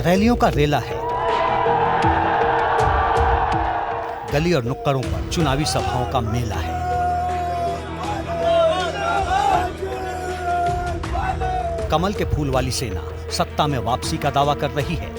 रैलियों का रेला है। गली और नुक्कड़ों पर चुनावी सभाओं का मेला है। कमल के फूल वाली सेना सत्ता में वापसी का दावा कर रही है,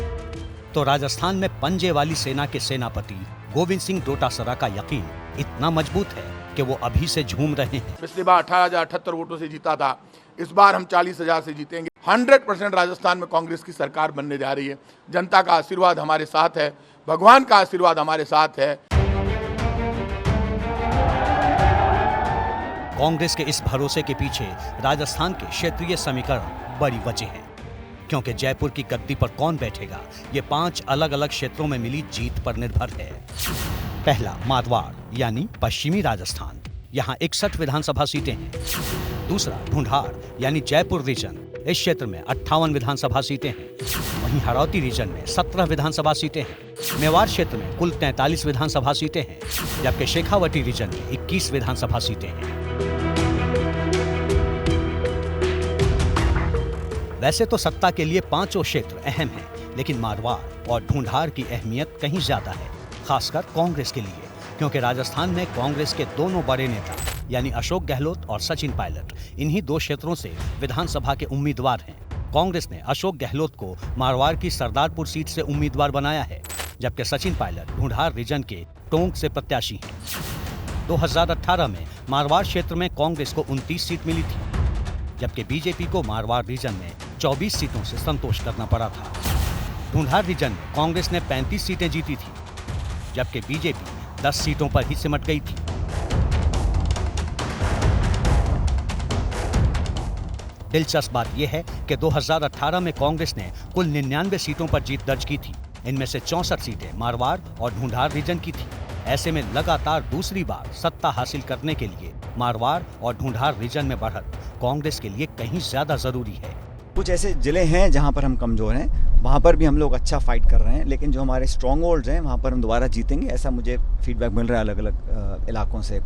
तो राजस्थान में पंजे वाली सेना के सेनापति गोविंद सिंह डोटासरा का यकीन इतना मजबूत है कि वो अभी से झूम रहे हैं। पिछली बार 18,078 वोटों से जीता था, इस बार हम 40,000 से जीतेंगे। 100% राजस्थान में कांग्रेस की सरकार बनने जा रही है। जनता का आशीर्वाद हमारे साथ है, भगवान का आशीर्वाद हमारे साथ है। कांग्रेस के इस भरोसे के पीछे राजस्थान के क्षेत्रीय समीकरण बड़ी वजह है, क्योंकि जयपुर की गद्दी पर कौन बैठेगा ये 5 अलग अलग क्षेत्रों में मिली जीत पर निर्भर है। पहला, मारवाड़ यानी पश्चिमी राजस्थान, यहाँ 61 विधानसभा सीटें हैं। दूसरा, ढूंढाड़ यानी जयपुर रीजन, इस क्षेत्र में 58 विधानसभा सीटें हैं। वहीं हरौती रीजन में 17 विधानसभा सीटें हैं। मेवाड़ क्षेत्र में कुल 43 विधानसभा सीटें हैं, जबकि शेखावटी रीजन में 21 विधानसभा सीटें हैं। वैसे तो सत्ता के लिए 5 क्षेत्र अहम हैं, लेकिन मारवाड़ और ढूंढाड़ की अहमियत कहीं ज्यादा है, खासकर कांग्रेस के लिए, क्योंकि राजस्थान में कांग्रेस के दोनों बड़े नेता यानी अशोक गहलोत और सचिन पायलट इन्हीं 2 क्षेत्रों से विधानसभा के उम्मीदवार हैं। कांग्रेस ने अशोक गहलोत को मारवाड़ की सरदारपुर सीट से उम्मीदवार बनाया है, जबकि सचिन पायलट ढूंढाड़ रीजन के टोंक से प्रत्याशी हैं। 2018 में मारवाड़ क्षेत्र में कांग्रेस को 29 सीट मिली थी, जबकि बीजेपी को मारवाड़ रीजन में 24 सीटों से संतोष करना पड़ा था। ढूंढाड़ रीजन में कांग्रेस ने 35 सीटें जीती थी, जबकि बीजेपी 10 सीटों पर ही सिमट गई थी। दिलचस्प बात यह है कि 2018 में कांग्रेस ने कुल 99 सीटों पर जीत दर्ज की थी। इनमें से 64 सीटें मारवाड़ और ढूंढाड़ रीजन की थी। ऐसे में लगातार दूसरी बार सत्ता हासिल करने के लिए मारवाड़ और ढूंढाड़ रीजन में बढ़त कांग्रेस के लिए कहीं ज्यादा जरूरी है। कुछ ऐसे जिले हैं जहां पर हम कमजोर हैं, वहां पर भी हम लोग अच्छा फाइट कर रहे हैं, लेकिन जो हमारे स्ट्रॉन्ग होल्ड्स हैं वहां पर हम दोबारा जीतेंगे, ऐसा मुझे फीडबैक मिल रहा है अलग अलग इलाकों से।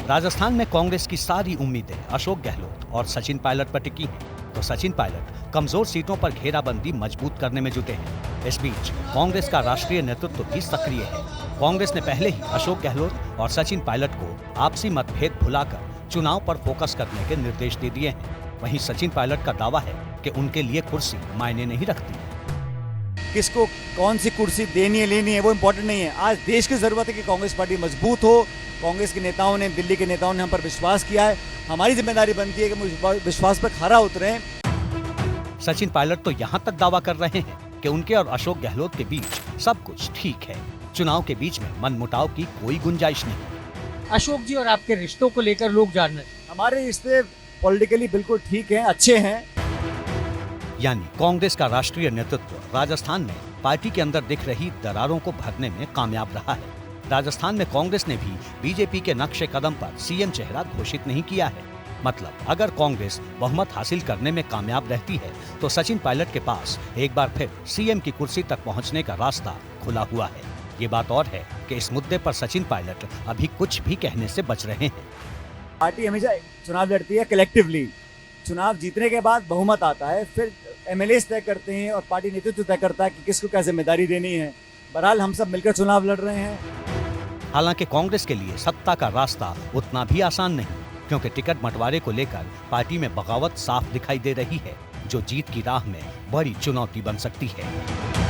राजस्थान में कांग्रेस की सारी उम्मीदें अशोक गहलोत और सचिन पायलट पर टिकी हैं, तो सचिन पायलट कमजोर सीटों पर घेराबंदी मजबूत करने में जुटे हैं। इस बीच कांग्रेस का राष्ट्रीय नेतृत्व भी सक्रिय है। कांग्रेस ने पहले ही अशोक गहलोत और सचिन पायलट को आपसी मतभेद भुलाकर चुनाव पर फोकस करने के निर्देश दे दिए हैं। वहीं सचिन पायलट का दावा है कि उनके लिए कुर्सी मायने नहीं रखती। किसको कौन सी कुर्सी देनी है लेनी है वो इम्पोर्टेंट नहीं है। आज देश की जरूरत है कि कांग्रेस पार्टी मजबूत हो। कांग्रेस के नेताओं ने, दिल्ली के नेताओं ने हम पर विश्वास किया है। हमारी जिम्मेदारी बनती है कि हम विश्वास पर खरा उतरें। सचिन पायलट तो यहाँ तक दावा कर रहे हैं कि उनके और अशोक गहलोत के बीच सब कुछ ठीक है। चुनाव के बीच में मनमुटाव की कोई गुंजाइश नहीं। अशोक जी और आपके रिश्तों को लेकर लोग जान रहे हैं। हमारे रिश्ते पॉलिटिकली बिल्कुल ठीक हैं, अच्छे हैं। यानी कांग्रेस का राष्ट्रीय नेतृत्व राजस्थान में पार्टी के अंदर दिख रही दरारों को भरने में कामयाब रहा है। राजस्थान में कांग्रेस ने भी बीजेपी के नक्शे कदम पर सीएम चेहरा घोषित नहीं किया है। मतलब अगर कांग्रेस बहुमत हासिल करने में कामयाब रहती है तो सचिन पायलट के पास एक बार फिर सीएम की कुर्सी तक पहुंचने का रास्ता खुला हुआ है। ये बात और है कि इस मुद्दे पर सचिन पायलट अभी कुछ भी कहने से बच रहे हैं। पार्टी हमेशा चुनाव लड़ती है कलेक्टिवली। चुनाव जीतने के बाद बहुमत आता है, फिर एमएलए तय करते हैं और पार्टी नेतृत्व तय करता है कि किसको क्या जिम्मेदारी देनी है। बहरहाल हम सब मिलकर चुनाव लड़ रहे हैं। हालांकि कांग्रेस के लिए सत्ता का रास्ता उतना भी आसान नहीं, क्योंकि टिकट बंटवारे को लेकर पार्टी में बगावत साफ दिखाई दे रही है, जो जीत की राह में बड़ी चुनौती बन सकती है।